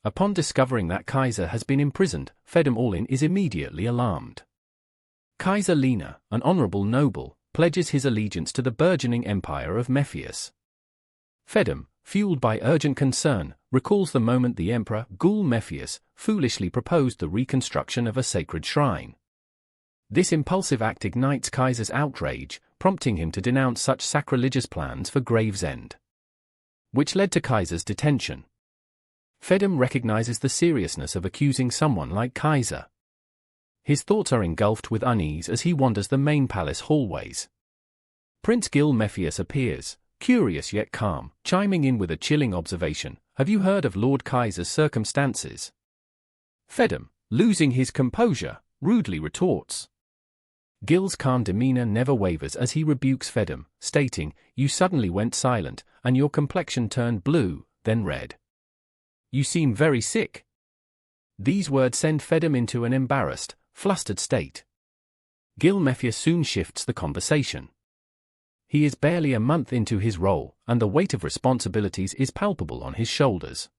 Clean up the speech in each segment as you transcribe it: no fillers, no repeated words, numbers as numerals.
Upon discovering that Kaiser has been imprisoned, Fedem Orlin is immediately alarmed. Kaiser Lina, an honorable noble, pledges his allegiance to the burgeoning empire of Mephius. Fedem, fueled by urgent concern, recalls the moment the emperor, Ghoul Mephius, foolishly proposed the reconstruction of a sacred shrine. This impulsive act ignites Kaiser's outrage, prompting him to denounce such sacrilegious plans for Gravesend, which led to Kaiser's detention. Fedem recognizes the seriousness of accusing someone like Kaiser. His thoughts are engulfed with unease as he wanders the main palace hallways. Prince Gil Mephius appears, curious yet calm, chiming in with a chilling observation, "Have you heard of Lord Kaiser's circumstances?" Fedem, losing his composure, rudely retorts. Gil's calm demeanor never wavers as he rebukes Fedem, stating, "You suddenly went silent, and your complexion turned blue, then red. You seem very sick." These words send Fedem into an embarrassed, flustered state. Gil Mephius soon shifts the conversation. He is barely a month into his role, and the weight of responsibilities is palpable on his shoulders.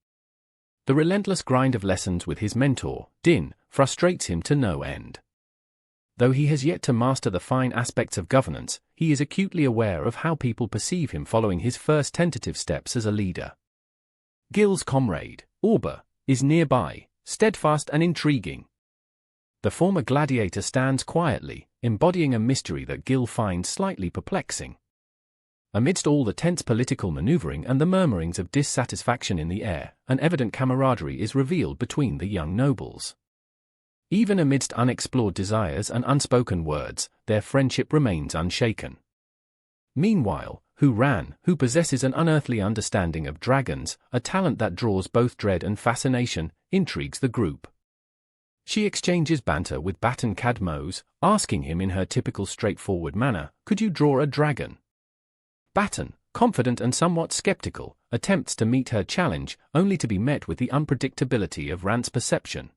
The relentless grind of lessons with his mentor, Din, frustrates him to no end. Though he has yet to master the fine aspects of governance, he is acutely aware of how people perceive him following his first tentative steps as a leader. Gil's comrade, Orba, is nearby, steadfast and intriguing. The former gladiator stands quietly, embodying a mystery that Gil finds slightly perplexing. Amidst all the tense political maneuvering and the murmurings of dissatisfaction in the air, an evident camaraderie is revealed between the young nobles. Even amidst unexplored desires and unspoken words, their friendship remains unshaken. Meanwhile, who possesses an unearthly understanding of dragons, a talent that draws both dread and fascination, intrigues the group. She exchanges banter with Baton Cadmos, asking him in her typical straightforward manner, "Could you draw a dragon?" Baton, confident and somewhat skeptical, attempts to meet her challenge, only to be met with the unpredictability of Rant's perception.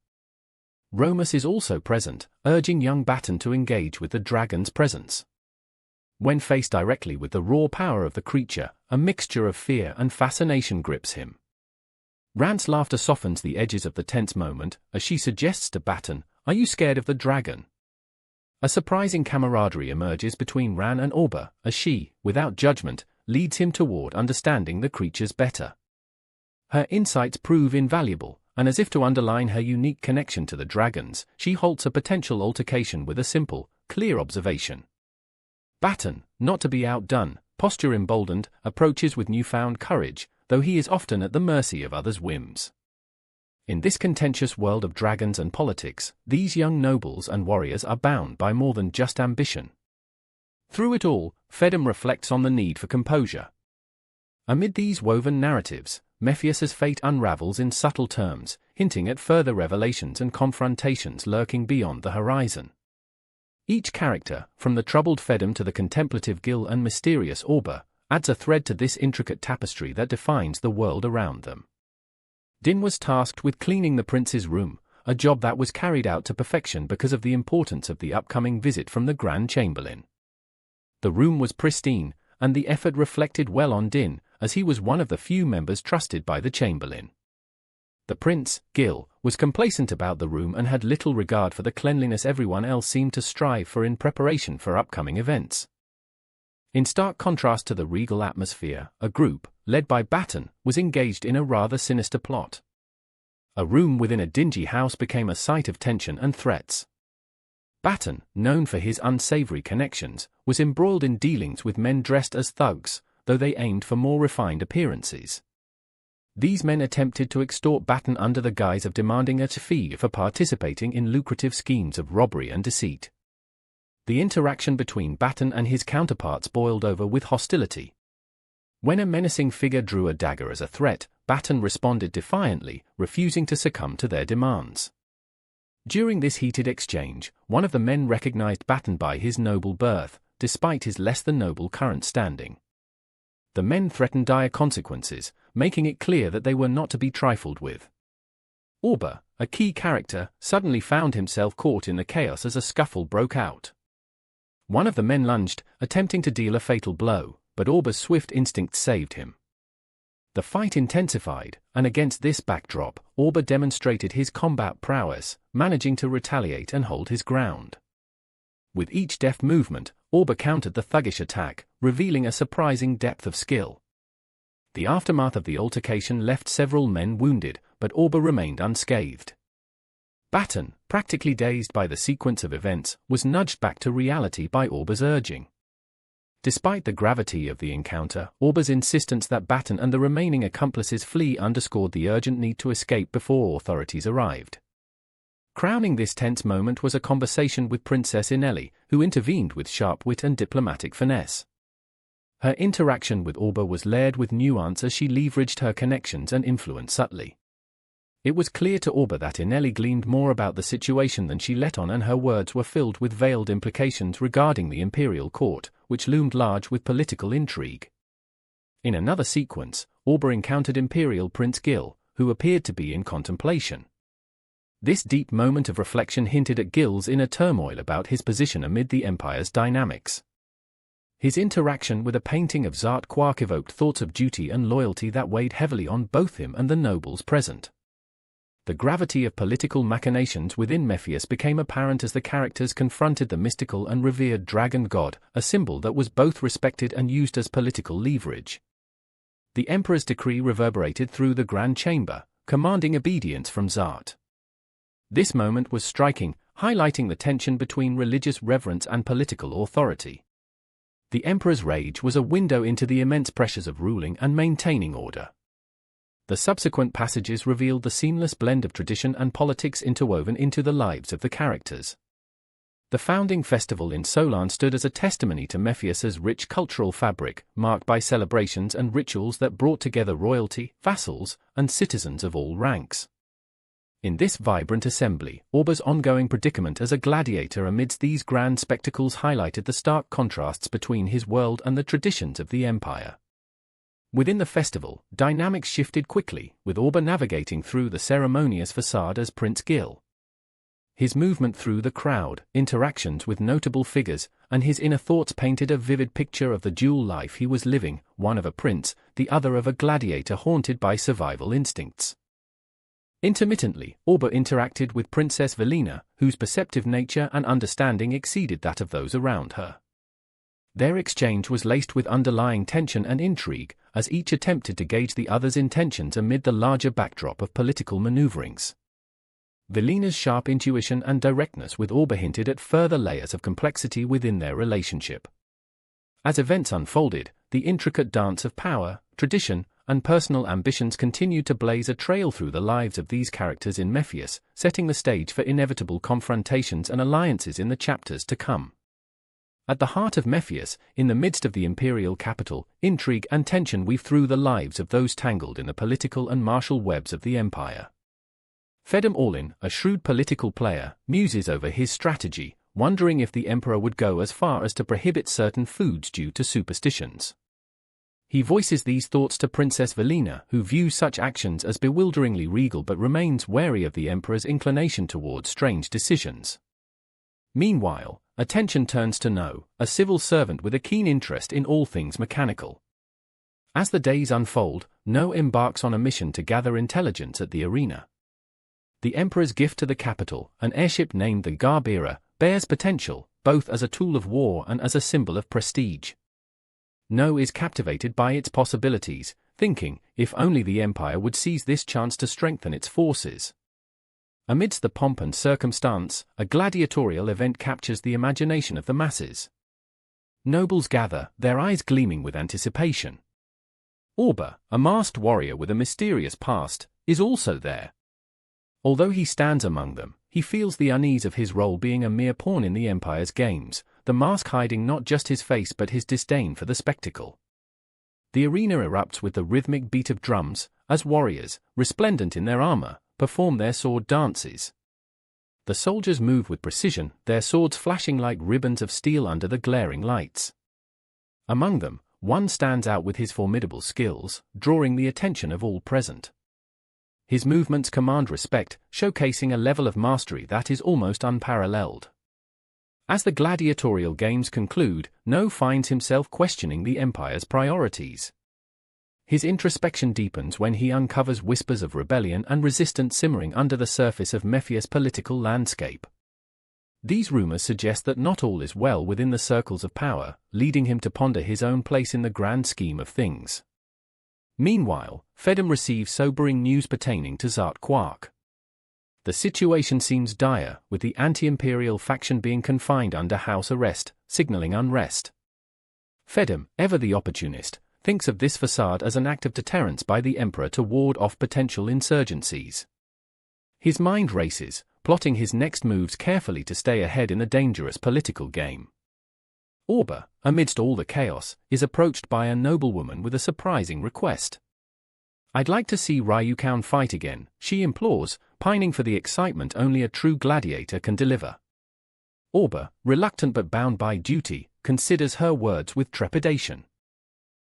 Romus is also present, urging young Baton to engage with the dragon's presence. When faced directly with the raw power of the creature, a mixture of fear and fascination grips him. Rant's laughter softens the edges of the tense moment, as she suggests to Baton, "Are you scared of the dragon?" A surprising camaraderie emerges between Ran and Orba, as she, without judgment, leads him toward understanding the creatures better. Her insights prove invaluable, and as if to underline her unique connection to the dragons, she halts a potential altercation with a simple, clear observation. Baton, not to be outdone, posture emboldened, approaches with newfound courage, though he is often at the mercy of others' whims. In this contentious world of dragons and politics, these young nobles and warriors are bound by more than just ambition. Through it all, Fedem reflects on the need for composure. Amid these woven narratives, Mephius's fate unravels in subtle terms, hinting at further revelations and confrontations lurking beyond the horizon. Each character, from the troubled Fedem to the contemplative Gil and mysterious Orba, adds a thread to this intricate tapestry that defines the world around them. Din was tasked with cleaning the prince's room, a job that was carried out to perfection because of the importance of the upcoming visit from the Grand Chamberlain. The room was pristine, and the effort reflected well on Din, as he was one of the few members trusted by the Chamberlain. The prince, Gil, was complacent about the room and had little regard for the cleanliness everyone else seemed to strive for in preparation for upcoming events. In stark contrast to the regal atmosphere, a group, led by Baton, was engaged in a rather sinister plot. A room within a dingy house became a site of tension and threats. Baton, known for his unsavory connections, was embroiled in dealings with men dressed as thugs, though they aimed for more refined appearances. These men attempted to extort Baton under the guise of demanding a fee for participating in lucrative schemes of robbery and deceit. The interaction between Baton and his counterparts boiled over with hostility. When a menacing figure drew a dagger as a threat, Baton responded defiantly, refusing to succumb to their demands. During this heated exchange, one of the men recognized Baton by his noble birth, despite his less-than-noble current standing. The men threatened dire consequences, making it clear that they were not to be trifled with. Orba, a key character, suddenly found himself caught in the chaos as a scuffle broke out. One of the men lunged, attempting to deal a fatal blow, but Orba's swift instinct saved him. The fight intensified, and against this backdrop, Orba demonstrated his combat prowess, managing to retaliate and hold his ground. With each deft movement, Orba countered the thuggish attack, revealing a surprising depth of skill. The aftermath of the altercation left several men wounded, but Orba remained unscathed. Baton, practically dazed by the sequence of events, was nudged back to reality by Orba's urging. Despite the gravity of the encounter, Orba's insistence that Baton and the remaining accomplices flee underscored the urgent need to escape before authorities arrived. Crowning this tense moment was a conversation with Princess Inelli, who intervened with sharp wit and diplomatic finesse. Her interaction with Orba was layered with nuance as she leveraged her connections and influence subtly. It was clear to Orba that Inelli gleaned more about the situation than she let on, and her words were filled with veiled implications regarding the imperial court, which loomed large with political intrigue. In another sequence, Orba encountered Imperial Prince Gil, who appeared to be in contemplation. This deep moment of reflection hinted at Gil's inner turmoil about his position amid the Empire's dynamics. His interaction with a painting of Zart Quark evoked thoughts of duty and loyalty that weighed heavily on both him and the nobles present. The gravity of political machinations within Mephius became apparent as the characters confronted the mystical and revered dragon god, a symbol that was both respected and used as political leverage. The Emperor's decree reverberated through the Grand Chamber, commanding obedience from Zart. This moment was striking, highlighting the tension between religious reverence and political authority. The Emperor's rage was a window into the immense pressures of ruling and maintaining order. The subsequent passages revealed the seamless blend of tradition and politics interwoven into the lives of the characters. The founding festival in Solan stood as a testimony to Mephius's rich cultural fabric, marked by celebrations and rituals that brought together royalty, vassals, and citizens of all ranks. In this vibrant assembly, Orba's ongoing predicament as a gladiator amidst these grand spectacles highlighted the stark contrasts between his world and the traditions of the Empire. Within the festival, dynamics shifted quickly, with Orba navigating through the ceremonious facade as Prince Gil. His movement through the crowd, interactions with notable figures, and his inner thoughts painted a vivid picture of the dual life he was living, one of a prince, the other of a gladiator haunted by survival instincts. Intermittently, Orba interacted with Princess Velina, whose perceptive nature and understanding exceeded that of those around her. Their exchange was laced with underlying tension and intrigue, as each attempted to gauge the other's intentions amid the larger backdrop of political maneuverings. Velina's sharp intuition and directness with Orba hinted at further layers of complexity within their relationship. As events unfolded, the intricate dance of power, tradition, and personal ambitions continued to blaze a trail through the lives of these characters in Mephius, setting the stage for inevitable confrontations and alliances in the chapters to come. At the heart of Mephius, in the midst of the imperial capital, intrigue and tension weave through the lives of those tangled in the political and martial webs of the empire. Fedem Orlin, a shrewd political player, muses over his strategy, wondering if the emperor would go as far as to prohibit certain foods due to superstitions. He voices these thoughts to Princess Velina, who views such actions as bewilderingly regal but remains wary of the emperor's inclination towards strange decisions. Meanwhile, attention turns to No, a civil servant with a keen interest in all things mechanical. As the days unfold, No embarks on a mission to gather intelligence at the arena. The emperor's gift to the capital, an airship named the Garbira, bears potential, both as a tool of war and as a symbol of prestige. No is captivated by its possibilities, thinking, if only the empire would seize this chance to strengthen its forces. Amidst the pomp and circumstance, a gladiatorial event captures the imagination of the masses. Nobles gather, their eyes gleaming with anticipation. Orba, a masked warrior with a mysterious past, is also there. Although he stands among them, he feels the unease of his role being a mere pawn in the Empire's games, the mask hiding not just his face but his disdain for the spectacle. The arena erupts with the rhythmic beat of drums, as warriors, resplendent in their armor, perform their sword dances. The soldiers move with precision, their swords flashing like ribbons of steel under the glaring lights. Among them, one stands out with his formidable skills, drawing the attention of all present. His movements command respect, showcasing a level of mastery that is almost unparalleled. As the gladiatorial games conclude, No finds himself questioning the Empire's priorities. His introspection deepens when he uncovers whispers of rebellion and resistance simmering under the surface of Mephius' political landscape. These rumors suggest that not all is well within the circles of power, leading him to ponder his own place in the grand scheme of things. Meanwhile, Fedem receives sobering news pertaining to Zart Quark. The situation seems dire, with the anti-imperial faction being confined under house arrest, signaling unrest. Fedem, ever the opportunist, thinks of this facade as an act of deterrence by the Emperor to ward off potential insurgencies. His mind races, plotting his next moves carefully to stay ahead in the dangerous political game. Orba, amidst all the chaos, is approached by a noblewoman with a surprising request. "I'd like to see Rakuin fight again," she implores, pining for the excitement only a true gladiator can deliver. Orba, reluctant but bound by duty, considers her words with trepidation.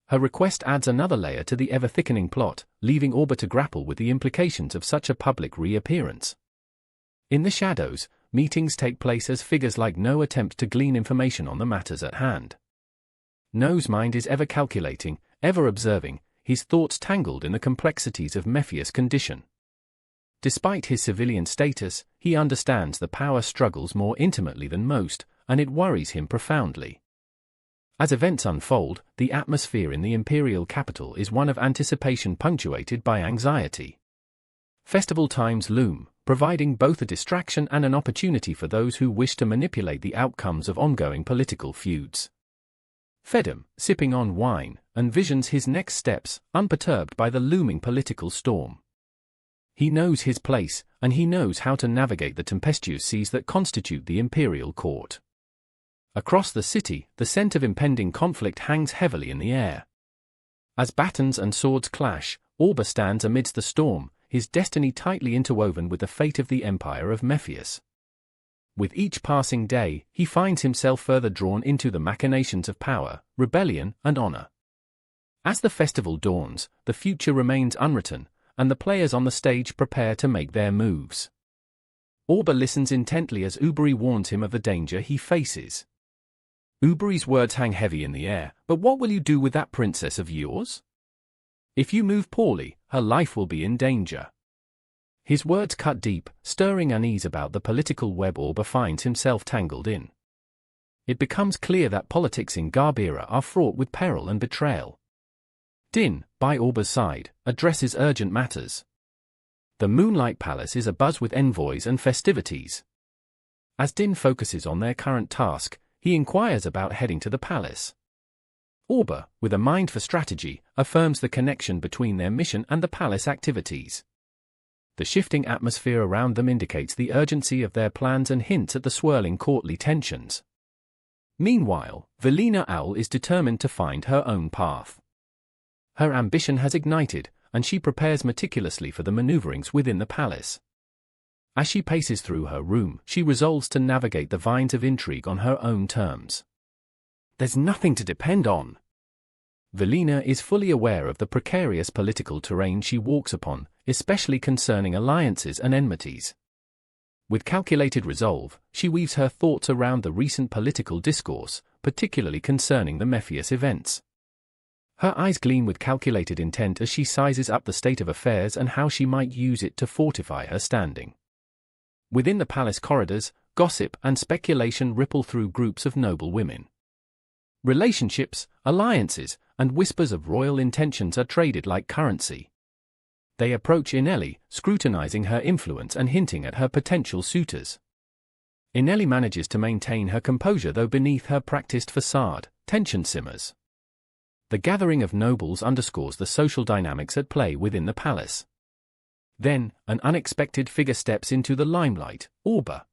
Her request adds another layer to the ever-thickening plot, leaving Orba to grapple with the implications of such a public reappearance. In the shadows, meetings take place as figures like No attempt to glean information on the matters at hand. No's mind is ever calculating, ever observing, his thoughts tangled in the complexities of Mephius' condition. Despite his civilian status, he understands the power struggles more intimately than most, and it worries him profoundly. As events unfold, the atmosphere in the imperial capital is one of anticipation punctuated by anxiety. Festival times loom, providing both a distraction and an opportunity for those who wish to manipulate the outcomes of ongoing political feuds. Fedem, sipping on wine, envisions his next steps, unperturbed by the looming political storm. He knows his place, and he knows how to navigate the tempestuous seas that constitute the imperial court. Across the city, the scent of impending conflict hangs heavily in the air. As batons and swords clash, Orba stands amidst the storm, his destiny tightly interwoven with the fate of the empire of Mephius. With each passing day, he finds himself further drawn into the machinations of power, rebellion, and honor. As the festival dawns, the future remains unwritten, and the players on the stage prepare to make their moves. Orba listens intently as Uberi warns him of the danger he faces. Uberi's words hang heavy in the air, "But what will you do with that princess of yours? If you move poorly, her life will be in danger." His words cut deep, stirring unease about the political web Orba finds himself tangled in. It becomes clear that politics in Garbira are fraught with peril and betrayal. Din, by Orba's side, addresses urgent matters. The Moonlight Palace is abuzz with envoys and festivities. As Din focuses on their current task, he inquires about heading to the palace. Orba, with a mind for strategy, affirms the connection between their mission and the palace activities. The shifting atmosphere around them indicates the urgency of their plans and hints at the swirling courtly tensions. Meanwhile, Velina Owl is determined to find her own path. Her ambition has ignited, and she prepares meticulously for the maneuverings within the palace. As she paces through her room, she resolves to navigate the vines of intrigue on her own terms. There's nothing to depend on. Velina is fully aware of the precarious political terrain she walks upon, especially concerning alliances and enmities. With calculated resolve, she weaves her thoughts around the recent political discourse, particularly concerning the Mephius events. Her eyes gleam with calculated intent as she sizes up the state of affairs and how she might use it to fortify her standing. Within the palace corridors, gossip and speculation ripple through groups of noble women. Relationships, alliances, and whispers of royal intentions are traded like currency. They approach Inelli, scrutinizing her influence and hinting at her potential suitors. Inelli manages to maintain her composure though beneath her practiced facade, tension simmers. The gathering of nobles underscores the social dynamics at play within the palace. Then, an unexpected figure steps into the limelight, Orba.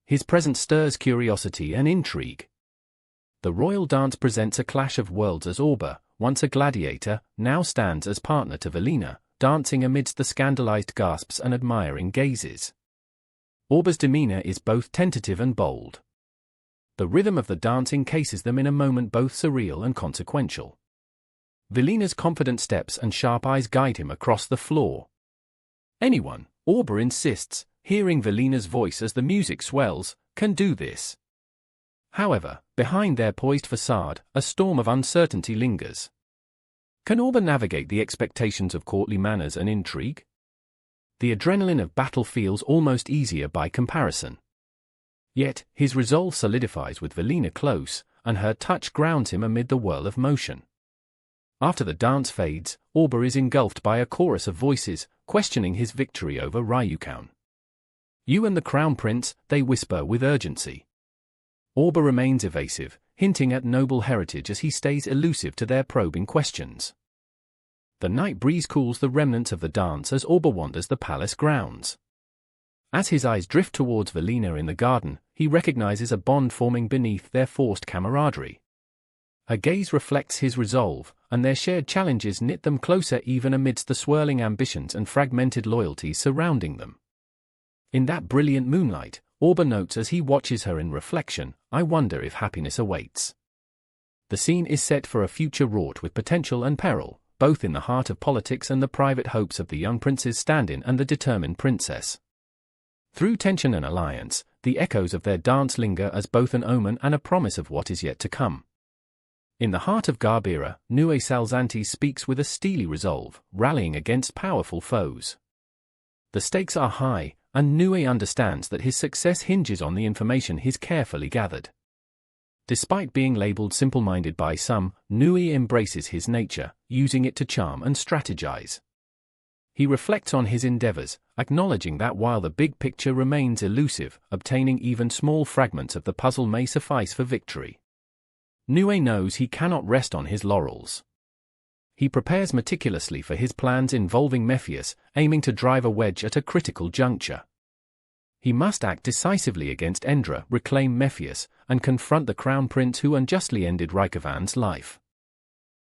His presence stirs curiosity and intrigue. The royal dance presents a clash of worlds as Orba, once a gladiator, now stands as partner to Velina, dancing amidst the scandalized gasps and admiring gazes. Orba's demeanor is both tentative and bold. The rhythm of the dance encases them in a moment both surreal and consequential. Velina's confident steps and sharp eyes guide him across the floor. Anyone, Orba insists, hearing Velina's voice as the music swells, can do this. However, behind their poised facade, a storm of uncertainty lingers. Can Orba navigate the expectations of courtly manners and intrigue? The adrenaline of battle feels almost easier by comparison. Yet, his resolve solidifies with Velina close, and her touch grounds him amid the whirl of motion. After the dance fades, Orba is engulfed by a chorus of voices, questioning his victory over Ryukan. "You and the Crown Prince," they whisper with urgency. Orba remains evasive, hinting at noble heritage as he stays elusive to their probing questions. The night breeze cools the remnants of the dance as Orba wanders the palace grounds. As his eyes drift towards Velina in the garden, he recognizes a bond forming beneath their forced camaraderie. Her gaze reflects his resolve, and their shared challenges knit them closer even amidst the swirling ambitions and fragmented loyalties surrounding them. In that brilliant moonlight, Orba notes as he watches her in reflection, "I wonder if happiness awaits." The scene is set for a future wrought with potential and peril, both in the heart of politics and the private hopes of the young prince's stand-in and the determined princess. Through tension and alliance, the echoes of their dance linger as both an omen and a promise of what is yet to come. In the heart of Garbira, Nue Salzanti speaks with a steely resolve, rallying against powerful foes. The stakes are high, and Nue understands that his success hinges on the information he's carefully gathered. Despite being labeled simple-minded by some, Nui embraces his nature, using it to charm and strategize. He reflects on his endeavors, acknowledging that while the big picture remains elusive, obtaining even small fragments of the puzzle may suffice for victory. Nue knows he cannot rest on his laurels. He prepares meticulously for his plans involving Mephius, aiming to drive a wedge at a critical juncture. He must act decisively against Endra, reclaim Mephius, and confront the Crown Prince who unjustly ended Rykovan's life.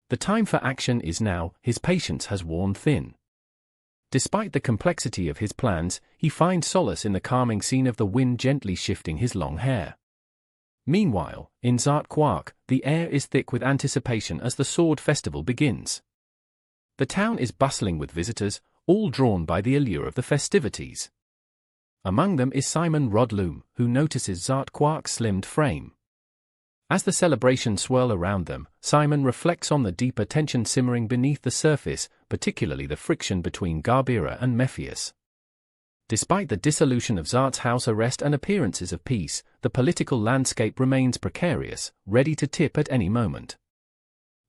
The time for action is now, his patience has worn thin. Despite the complexity of his plans, he finds solace in the calming scene of the wind gently shifting his long hair. Meanwhile, in Zart Quark, the air is thick with anticipation as the sword festival begins. The town is bustling with visitors, all drawn by the allure of the festivities. Among them is Simon Rodloom, who notices Zart Quark's slimmed frame. As the celebrations swirl around them, Simon reflects on the deeper tension simmering beneath the surface, particularly the friction between Garbira and Mephius. Despite the dissolution of Zart's house arrest and appearances of peace, the political landscape remains precarious, ready to tip at any moment.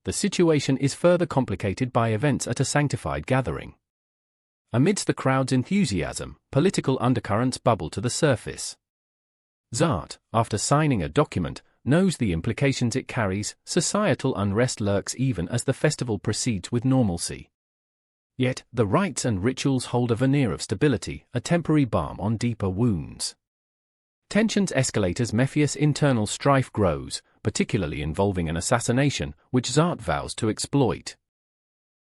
The situation is further complicated by events at a sanctified gathering. Amidst the crowd's enthusiasm, political undercurrents bubble to the surface. Zart, after signing a document, knows the implications it carries. Societal unrest lurks even as the festival proceeds with normalcy. Yet, the rites and rituals hold a veneer of stability, a temporary balm on deeper wounds. Tensions escalate as Mephius' internal strife grows, particularly involving an assassination, which Zart vows to exploit.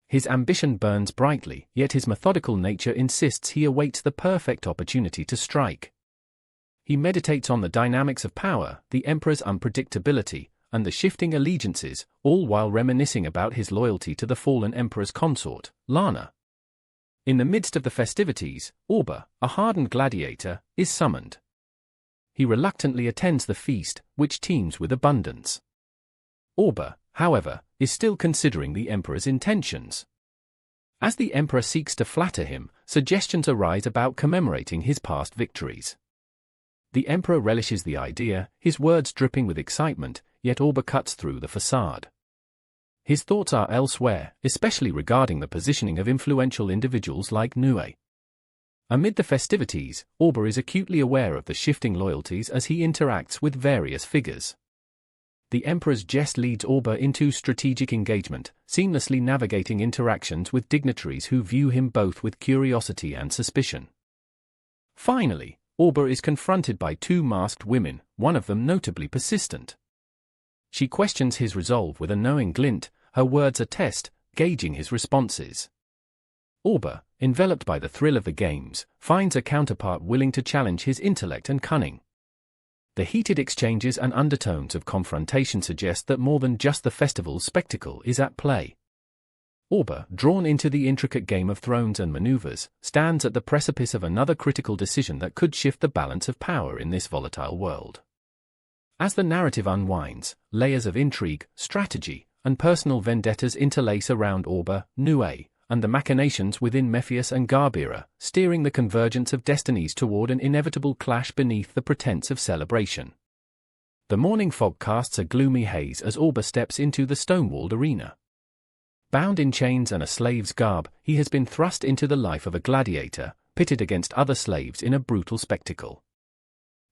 His ambition burns brightly, yet his methodical nature insists he awaits the perfect opportunity to strike. He meditates on the dynamics of power, the Emperor's unpredictability, and the shifting allegiances, all while reminiscing about his loyalty to the fallen Emperor's consort, Lana. In the midst of the festivities, Orba, a hardened gladiator, is summoned. He reluctantly attends the feast, which teems with abundance. Orba, however, is still considering the Emperor's intentions. As the Emperor seeks to flatter him, suggestions arise about commemorating his past victories. The Emperor relishes the idea, his words dripping with excitement, yet Orba cuts through the facade. His thoughts are elsewhere, especially regarding the positioning of influential individuals like Nue. Amid the festivities, Orba is acutely aware of the shifting loyalties as he interacts with various figures. The Emperor's jest leads Orba into strategic engagement, seamlessly navigating interactions with dignitaries who view him both with curiosity and suspicion. Finally, Orba is confronted by two masked women, one of them notably persistent. She questions his resolve with a knowing glint, her words a test, gauging his responses. Orba, enveloped by the thrill of the games, finds a counterpart willing to challenge his intellect and cunning. The heated exchanges and undertones of confrontation suggest that more than just the festival's spectacle is at play. Orba, drawn into the intricate Game of Thrones and maneuvers, stands at the precipice of another critical decision that could shift the balance of power in this volatile world. As the narrative unwinds, layers of intrigue, strategy, and personal vendettas interlace around Orba, Nue, and the machinations within Mephius and Garbira, steering the convergence of destinies toward an inevitable clash beneath the pretense of celebration. The morning fog casts a gloomy haze as Orba steps into the stone-walled arena. Bound in chains and a slave's garb, he has been thrust into the life of a gladiator, pitted against other slaves in a brutal spectacle.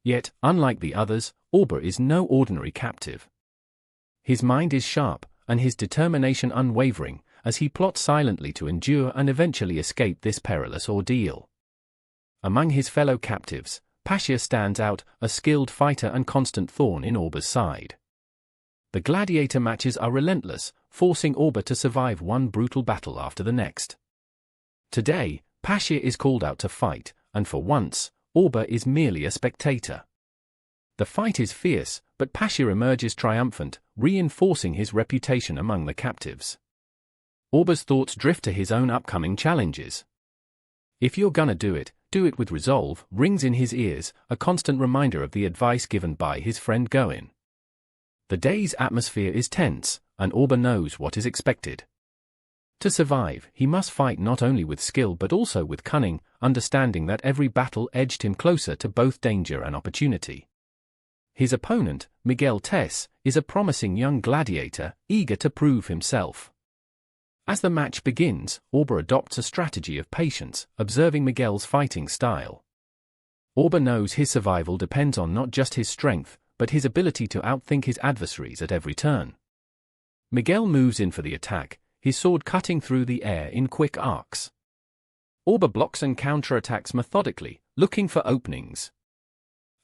Yet, unlike the others, Orba is no ordinary captive. His mind is sharp, and his determination unwavering, as he plots silently to endure and eventually escape this perilous ordeal. Among his fellow captives, Pascia stands out, a skilled fighter and constant thorn in Orba's side. The gladiator matches are relentless, forcing Orba to survive one brutal battle after the next. Today, Pascia is called out to fight, and for once, Orba is merely a spectator. The fight is fierce, but Pascia emerges triumphant, reinforcing his reputation among the captives. Orba's thoughts drift to his own upcoming challenges. "If you're gonna do it with resolve," rings in his ears, a constant reminder of the advice given by his friend Goin. The day's atmosphere is tense, and Orba knows what is expected. To survive, he must fight not only with skill but also with cunning, understanding that every battle edged him closer to both danger and opportunity. His opponent, Miguel Tess, is a promising young gladiator, eager to prove himself. As the match begins, Orba adopts a strategy of patience, observing Miguel's fighting style. Orba knows his survival depends on not just his strength, but his ability to outthink his adversaries at every turn. Miguel moves in for the attack, his sword cutting through the air in quick arcs. Orba blocks and counterattacks methodically, looking for openings.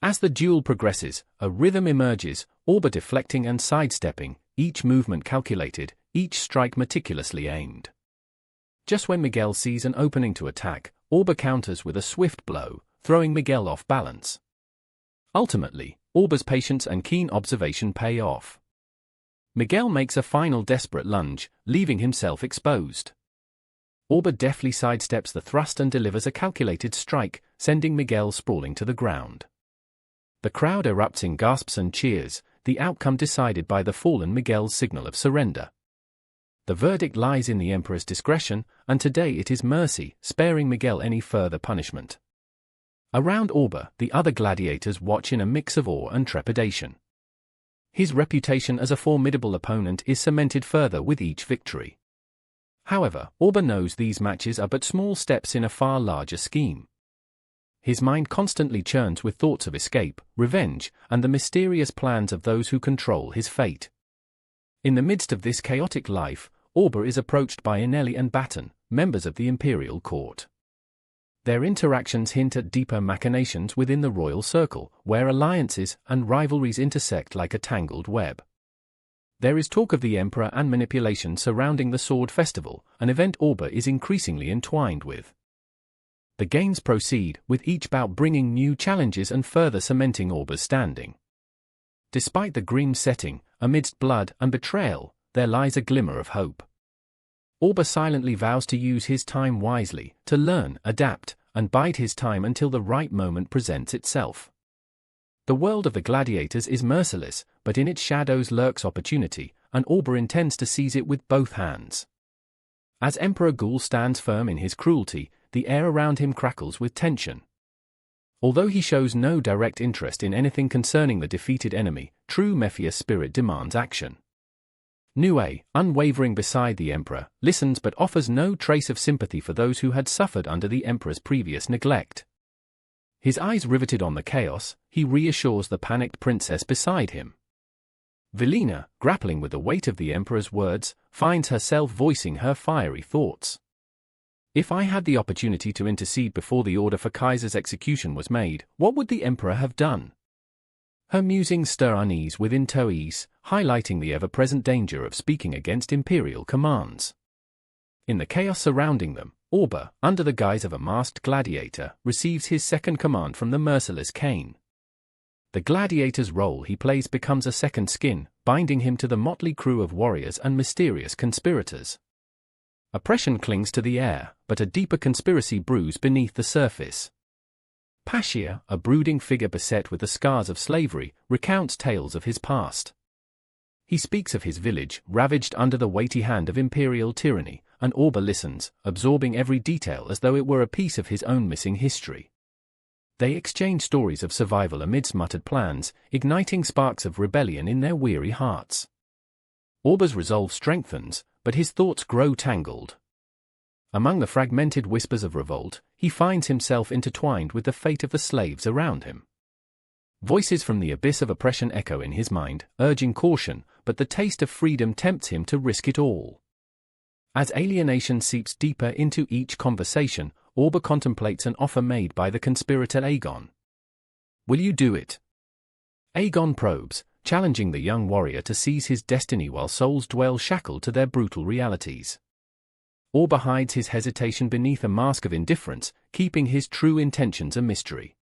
As the duel progresses, a rhythm emerges, Orba deflecting and sidestepping, each movement calculated, each strike meticulously aimed. Just when Miguel sees an opening to attack, Orba counters with a swift blow, throwing Miguel off balance. Ultimately, Orba's patience and keen observation pay off. Miguel makes a final desperate lunge, leaving himself exposed. Orba deftly sidesteps the thrust and delivers a calculated strike, sending Miguel sprawling to the ground. The crowd erupts in gasps and cheers, the outcome decided by the fallen Miguel's signal of surrender. The verdict lies in the Emperor's discretion, and today it is mercy, sparing Miguel any further punishment. Around Orba, the other gladiators watch in a mix of awe and trepidation. His reputation as a formidable opponent is cemented further with each victory. However, Orba knows these matches are but small steps in a far larger scheme. His mind constantly churns with thoughts of escape, revenge, and the mysterious plans of those who control his fate. In the midst of this chaotic life, Orba is approached by Inelli and Baton, members of the imperial court. Their interactions hint at deeper machinations within the royal circle, where alliances and rivalries intersect like a tangled web. There is talk of the emperor and manipulation surrounding the sword festival, an event Orba is increasingly entwined with. The games proceed, with each bout bringing new challenges and further cementing Orba's standing. Despite the grim setting, amidst blood and betrayal, there lies a glimmer of hope. Orba silently vows to use his time wisely, to learn, adapt, and bide his time until the right moment presents itself. The world of the gladiators is merciless, but in its shadows lurks opportunity, and Orba intends to seize it with both hands. As Emperor Ghoul stands firm in his cruelty, the air around him crackles with tension. Although he shows no direct interest in anything concerning the defeated enemy, true Mephius spirit demands action. Nue, unwavering beside the Emperor, listens but offers no trace of sympathy for those who had suffered under the Emperor's previous neglect. His eyes riveted on the chaos, he reassures the panicked princess beside him. Velina, grappling with the weight of the Emperor's words, finds herself voicing her fiery thoughts. If I had the opportunity to intercede before the order for Kaiser's execution was made, what would the Emperor have done? Her musings stir unease within Toise, highlighting the ever-present danger of speaking against imperial commands. In the chaos surrounding them, Orba, under the guise of a masked gladiator, receives his second command from the merciless Cain. The gladiator's role he plays becomes a second skin, binding him to the motley crew of warriors and mysterious conspirators. Oppression clings to the air, but a deeper conspiracy brews beneath the surface. Pascia, a brooding figure beset with the scars of slavery, recounts tales of his past. He speaks of his village, ravaged under the weighty hand of imperial tyranny, and Orba listens, absorbing every detail as though it were a piece of his own missing history. They exchange stories of survival amidst muttered plans, igniting sparks of rebellion in their weary hearts. Orba's resolve strengthens, but his thoughts grow tangled. Among the fragmented whispers of revolt, he finds himself intertwined with the fate of the slaves around him. Voices from the abyss of oppression echo in his mind, urging caution, but the taste of freedom tempts him to risk it all. As alienation seeps deeper into each conversation, Orba contemplates an offer made by the conspirator Aegon. "Will you do it?" Aegon probes, challenging the young warrior to seize his destiny while souls dwell shackled to their brutal realities. Orba hides his hesitation beneath a mask of indifference, keeping his true intentions a mystery.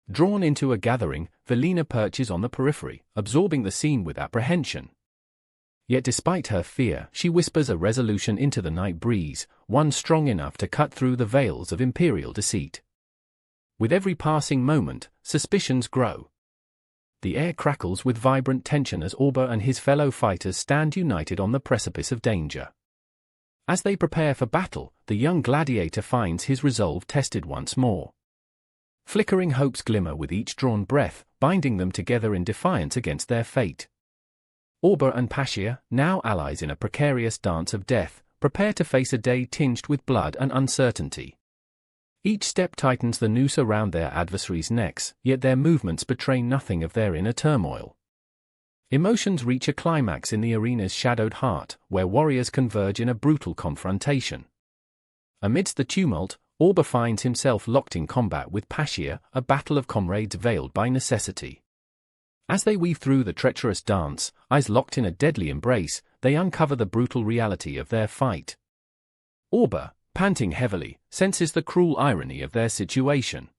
Drawn into a gathering, Velina perches on the periphery, absorbing the scene with apprehension. Yet despite her fear, she whispers a resolution into the night breeze, one strong enough to cut through the veils of imperial deceit. With every passing moment, suspicions grow. The air crackles with vibrant tension as Orba and his fellow fighters stand united on the precipice of danger. As they prepare for battle, the young gladiator finds his resolve tested once more. Flickering hopes glimmer with each drawn breath, binding them together in defiance against their fate. Orba and Pascia, now allies in a precarious dance of death, prepare to face a day tinged with blood and uncertainty. Each step tightens the noose around their adversaries' necks, yet their movements betray nothing of their inner turmoil. Emotions reach a climax in the arena's shadowed heart, where warriors converge in a brutal confrontation. Amidst the tumult, Orba finds himself locked in combat with Pascia, a battle of comrades veiled by necessity. As they weave through the treacherous dance, eyes locked in a deadly embrace, they uncover the brutal reality of their fight. Orba, panting heavily, senses the cruel irony of their situation.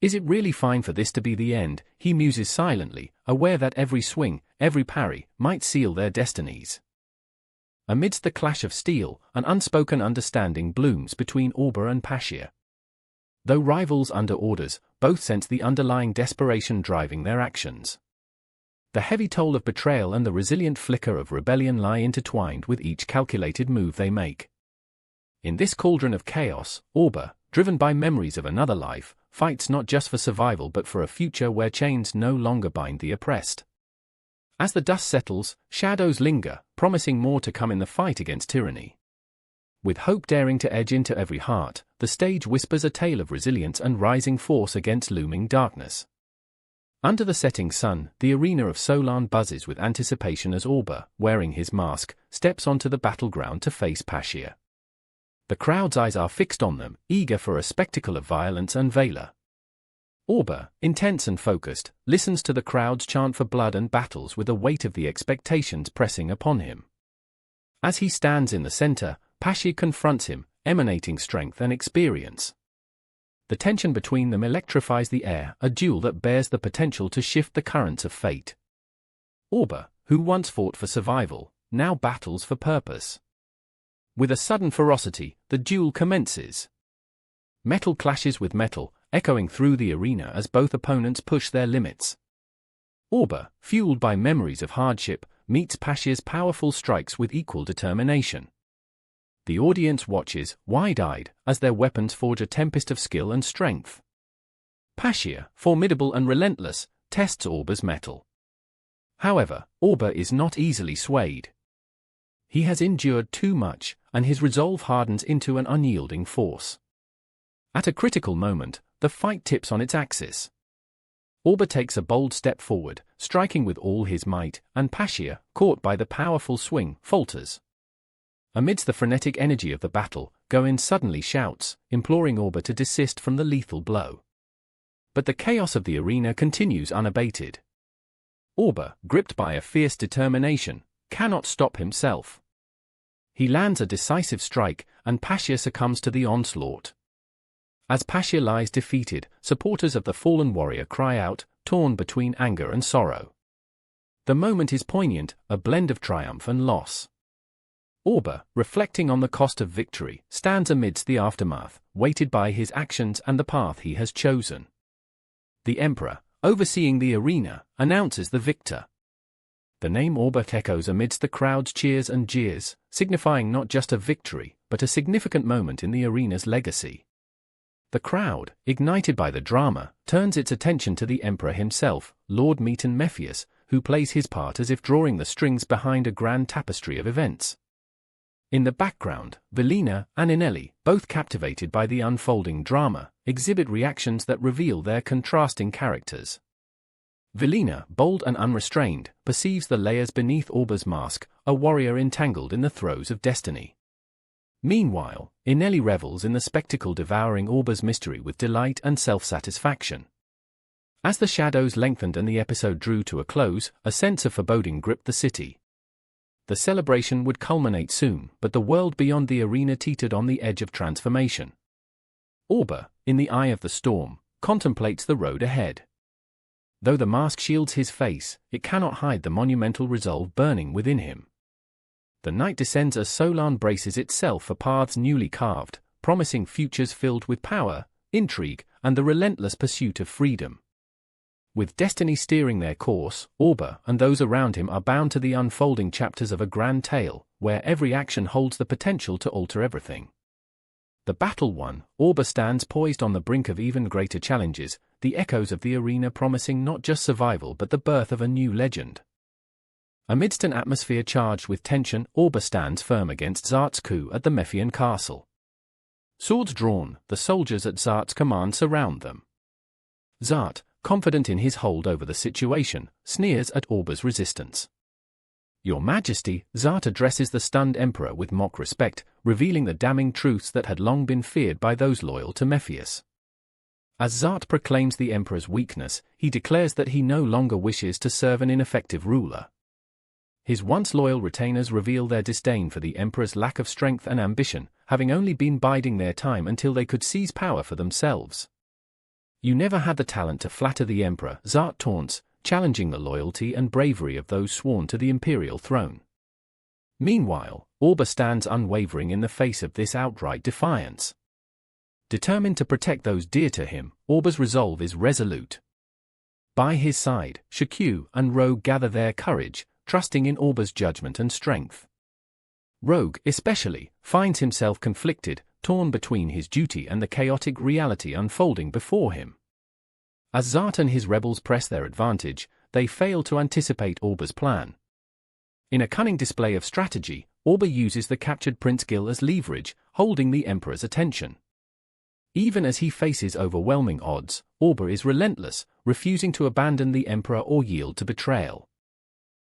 Is it really fine for this to be the end? He muses silently, aware that every swing, every parry, might seal their destinies. Amidst the clash of steel, an unspoken understanding blooms between Orba and Pascia. Though rivals under orders, both sense the underlying desperation driving their actions. The heavy toll of betrayal and the resilient flicker of rebellion lie intertwined with each calculated move they make. In this cauldron of chaos, Orba, driven by memories of another life, fights not just for survival but for a future where chains no longer bind the oppressed. As the dust settles, shadows linger, promising more to come in the fight against tyranny. With hope daring to edge into every heart, the stage whispers a tale of resilience and rising force against looming darkness. Under the setting sun, the arena of Solan buzzes with anticipation as Orba, wearing his mask, steps onto the battleground to face Pascia. The crowd's eyes are fixed on them, eager for a spectacle of violence and valor. Orba, intense and focused, listens to the crowd's chant for blood and battles with the weight of the expectations pressing upon him. As he stands in the center, Pascia confronts him, emanating strength and experience. The tension between them electrifies the air, a duel that bears the potential to shift the currents of fate. Orba, who once fought for survival, now battles for purpose. With a sudden ferocity, the duel commences. Metal clashes with metal, echoing through the arena as both opponents push their limits. Orba, fueled by memories of hardship, meets Pascia's powerful strikes with equal determination. The audience watches, wide-eyed, as their weapons forge a tempest of skill and strength. Pascia, formidable and relentless, tests Orba's mettle. However, Orba is not easily swayed. He has endured too much, and his resolve hardens into an unyielding force. At a critical moment, the fight tips on its axis. Orba takes a bold step forward, striking with all his might, and Pascia, caught by the powerful swing, falters. Amidst the frenetic energy of the battle, Gawain suddenly shouts, imploring Orba to desist from the lethal blow. But the chaos of the arena continues unabated. Orba, gripped by a fierce determination, cannot stop himself. He lands a decisive strike, and Pascia succumbs to the onslaught. As Pascia lies defeated, supporters of the fallen warrior cry out, torn between anger and sorrow. The moment is poignant, a blend of triumph and loss. Orba, reflecting on the cost of victory, stands amidst the aftermath, weighted by his actions and the path he has chosen. The Emperor, overseeing the arena, announces the victor. The name Orba echoes amidst the crowd's cheers and jeers, signifying not just a victory, but a significant moment in the arena's legacy. The crowd, ignited by the drama, turns its attention to the emperor himself, Lord Meton Mephius, who plays his part as if drawing the strings behind a grand tapestry of events. In the background, Velina and Inelli, both captivated by the unfolding drama, exhibit reactions that reveal their contrasting characters. Velina, bold and unrestrained, perceives the layers beneath Orba's mask, a warrior entangled in the throes of destiny. Meanwhile, Inelli revels in the spectacle, devouring Orba's mystery with delight and self-satisfaction. As the shadows lengthened and the episode drew to a close, a sense of foreboding gripped the city. The celebration would culminate soon, but the world beyond the arena teetered on the edge of transformation. Orba, in the eye of the storm, contemplates the road ahead. Though the mask shields his face, it cannot hide the monumental resolve burning within him. The night descends as Solan braces itself for paths newly carved, promising futures filled with power, intrigue, and the relentless pursuit of freedom. With destiny steering their course, Orba and those around him are bound to the unfolding chapters of a grand tale, where every action holds the potential to alter everything. The battle won, Orba stands poised on the brink of even greater challenges, the echoes of the arena promising not just survival but the birth of a new legend. Amidst an atmosphere charged with tension, Orba stands firm against Zart's coup at the Mephian castle. Swords drawn, the soldiers at Zart's command surround them. Zart, confident in his hold over the situation, sneers at Orba's resistance. "Your Majesty," Zart addresses the stunned emperor with mock respect, revealing the damning truths that had long been feared by those loyal to Mephius. As Zart proclaims the emperor's weakness, he declares that he no longer wishes to serve an ineffective ruler. His once loyal retainers reveal their disdain for the emperor's lack of strength and ambition, having only been biding their time until they could seize power for themselves. "You never had the talent to flatter the emperor," Zart taunts, challenging the loyalty and bravery of those sworn to the imperial throne. Meanwhile, Orba stands unwavering in the face of this outright defiance. Determined to protect those dear to him, Orba's resolve is resolute. By his side, Shikyu and Rogue gather their courage, trusting in Orba's judgment and strength. Rogue, especially, finds himself conflicted, torn between his duty and the chaotic reality unfolding before him. As Zart and his rebels press their advantage, they fail to anticipate Orba's plan. In a cunning display of strategy, Orba uses the captured Prince Gil as leverage, holding the emperor's attention. Even as he faces overwhelming odds, Orba is relentless, refusing to abandon the emperor or yield to betrayal.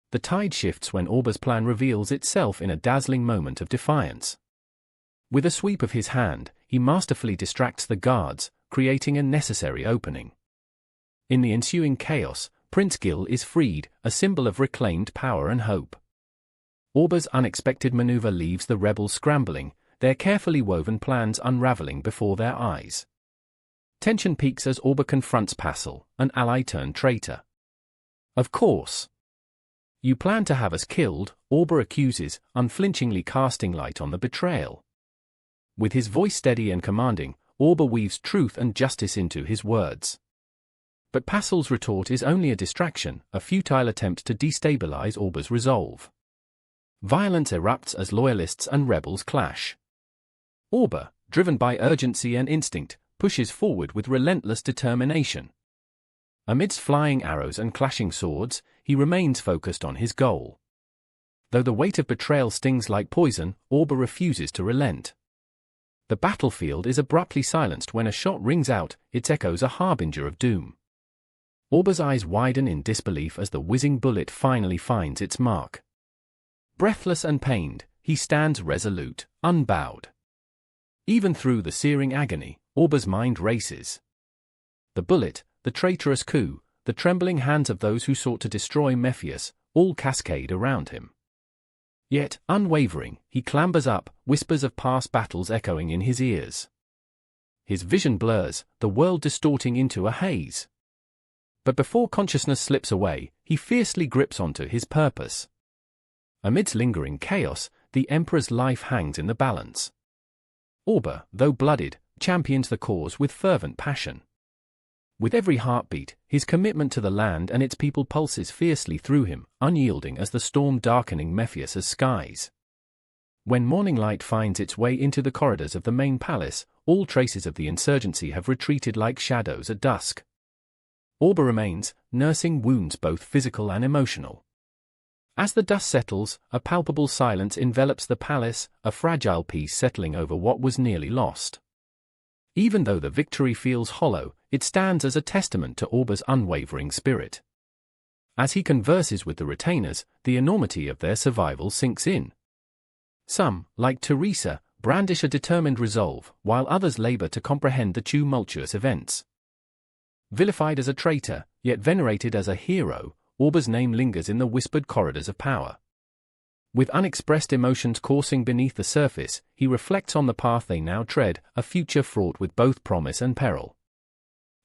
The tide shifts when Orba's plan reveals itself in a dazzling moment of defiance. With a sweep of his hand, he masterfully distracts the guards, creating a necessary opening. In the ensuing chaos, Prince Gil is freed, a symbol of reclaimed power and hope. Orba's unexpected maneuver leaves the rebels scrambling, their carefully woven plans unraveling before their eyes. Tension peaks as Orba confronts Passel, an ally turned traitor. "Of course. You plan to have us killed," Orba accuses, unflinchingly casting light on the betrayal. With his voice steady and commanding, Orba weaves truth and justice into his words. But Passel's retort is only a distraction, a futile attempt to destabilize Orba's resolve. Violence erupts as loyalists and rebels clash. Orba, driven by urgency and instinct, pushes forward with relentless determination. Amidst flying arrows and clashing swords, he remains focused on his goal. Though the weight of betrayal stings like poison, Orba refuses to relent. The battlefield is abruptly silenced when a shot rings out, its echoes a harbinger of doom. Orba's eyes widen in disbelief as the whizzing bullet finally finds its mark. Breathless and pained, he stands resolute, unbowed. Even through the searing agony, Orba's mind races. The bullet, the traitorous coup, the trembling hands of those who sought to destroy Mephius, all cascade around him. Yet, unwavering, he clambers up, whispers of past battles echoing in his ears. His vision blurs, the world distorting into a haze. But before consciousness slips away, he fiercely grips onto his purpose. Amidst lingering chaos, the emperor's life hangs in the balance. Orba, though blooded, champions the cause with fervent passion. With every heartbeat, his commitment to the land and its people pulses fiercely through him, unyielding as the storm darkening Mephius' skies. When morning light finds its way into the corridors of the main palace, all traces of the insurgency have retreated like shadows at dusk. Orba remains, nursing wounds both physical and emotional. As the dust settles, a palpable silence envelops the palace, a fragile peace settling over what was nearly lost. Even though the victory feels hollow, it stands as a testament to Orba's unwavering spirit. As he converses with the retainers, the enormity of their survival sinks in. Some, like Teresa, brandish a determined resolve, while others labor to comprehend the tumultuous events. Vilified as a traitor, yet venerated as a hero, Orba's name lingers in the whispered corridors of power. With unexpressed emotions coursing beneath the surface, he reflects on the path they now tread, a future fraught with both promise and peril.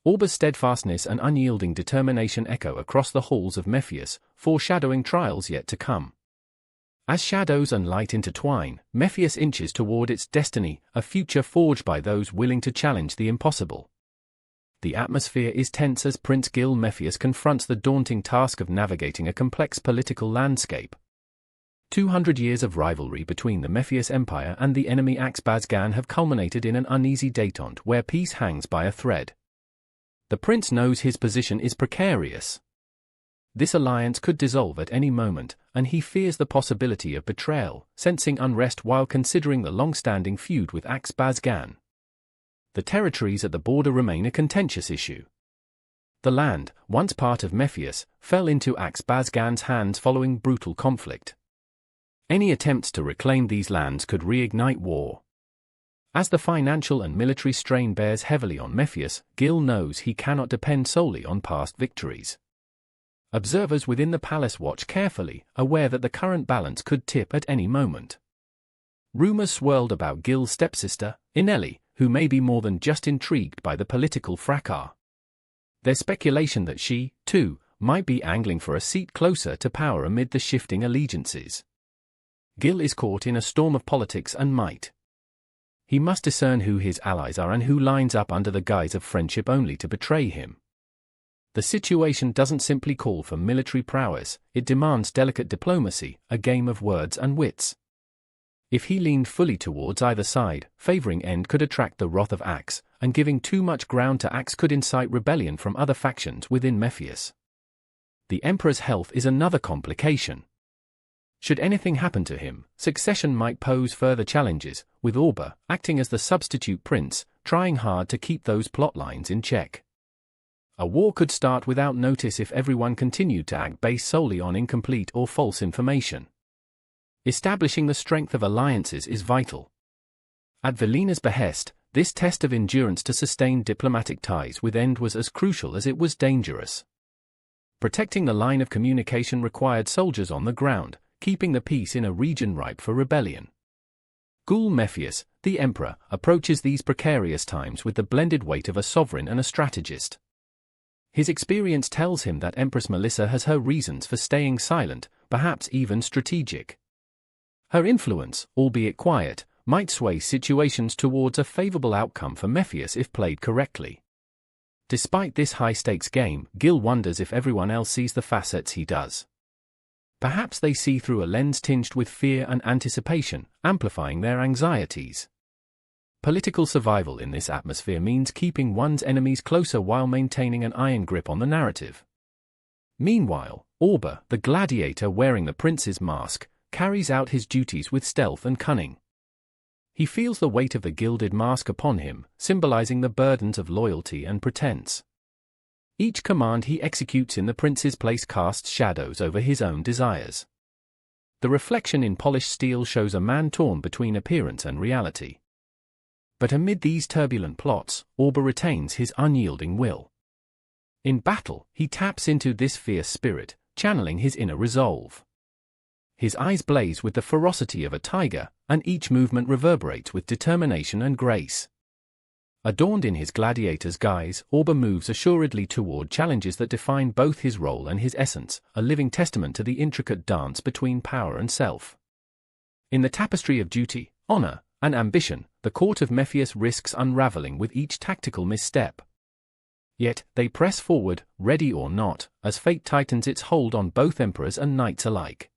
Orba's steadfastness and unyielding determination echo across the halls of Mephius, foreshadowing trials yet to come. As shadows and light intertwine, Mephius inches toward its destiny, a future forged by those willing to challenge the impossible. The atmosphere is tense as Prince Gil Mephius confronts the daunting task of navigating a complex political landscape. 200 years of rivalry between the Mephius Empire and the enemy Axbazgan have culminated in an uneasy détente where peace hangs by a thread. The prince knows his position is precarious. This alliance could dissolve at any moment, and he fears the possibility of betrayal, sensing unrest while considering the long-standing feud with Axbazgan. The territories at the border remain a contentious issue. The land, once part of Mephius, fell into Axbazgan's hands following brutal conflict. Any attempts to reclaim these lands could reignite war. As the financial and military strain bears heavily on Mephius, Gil knows he cannot depend solely on past victories. Observers within the palace watch carefully, aware that the current balance could tip at any moment. Rumors swirled about Gil's stepsister, Inelli, who may be more than just intrigued by the political fracas. There's speculation that she, too, might be angling for a seat closer to power amid the shifting allegiances. Gil is caught in a storm of politics and might. He must discern who his allies are and who lines up under the guise of friendship only to betray him. The situation doesn't simply call for military prowess, it demands delicate diplomacy, a game of words and wits. If he leaned fully towards either side, favoring End could attract the wrath of Axe, and giving too much ground to Axe could incite rebellion from other factions within Mephius. The Emperor's health is another complication. Should anything happen to him, succession might pose further challenges, with Orba, acting as the substitute prince, trying hard to keep those plot lines in check. A war could start without notice if everyone continued to act based solely on incomplete or false information. Establishing the strength of alliances is vital. At Velina's behest, this test of endurance to sustain diplomatic ties with End was as crucial as it was dangerous. Protecting the line of communication required soldiers on the ground, keeping the peace in a region ripe for rebellion. Gul Mephius, the Emperor, approaches these precarious times with the blended weight of a sovereign and a strategist. His experience tells him that Empress Melissa has her reasons for staying silent, perhaps even strategic. Her influence, albeit quiet, might sway situations towards a favorable outcome for Mephius if played correctly. Despite this high-stakes game, Gil wonders if everyone else sees the facets he does. Perhaps they see through a lens tinged with fear and anticipation, amplifying their anxieties. Political survival in this atmosphere means keeping one's enemies closer while maintaining an iron grip on the narrative. Meanwhile, Orba, the gladiator wearing the prince's mask, carries out his duties with stealth and cunning. He feels the weight of the gilded mask upon him, symbolizing the burdens of loyalty and pretense. Each command he executes in the prince's place casts shadows over his own desires. The reflection in polished steel shows a man torn between appearance and reality. But amid these turbulent plots, Orba retains his unyielding will. In battle, he taps into this fierce spirit, channeling his inner resolve. His eyes blaze with the ferocity of a tiger, and each movement reverberates with determination and grace. Adorned in his gladiator's guise, Orba moves assuredly toward challenges that define both his role and his essence, a living testament to the intricate dance between power and self. In the tapestry of duty, honor, and ambition, the court of Mephius risks unraveling with each tactical misstep. Yet, they press forward, ready or not, as fate tightens its hold on both emperors and knights alike.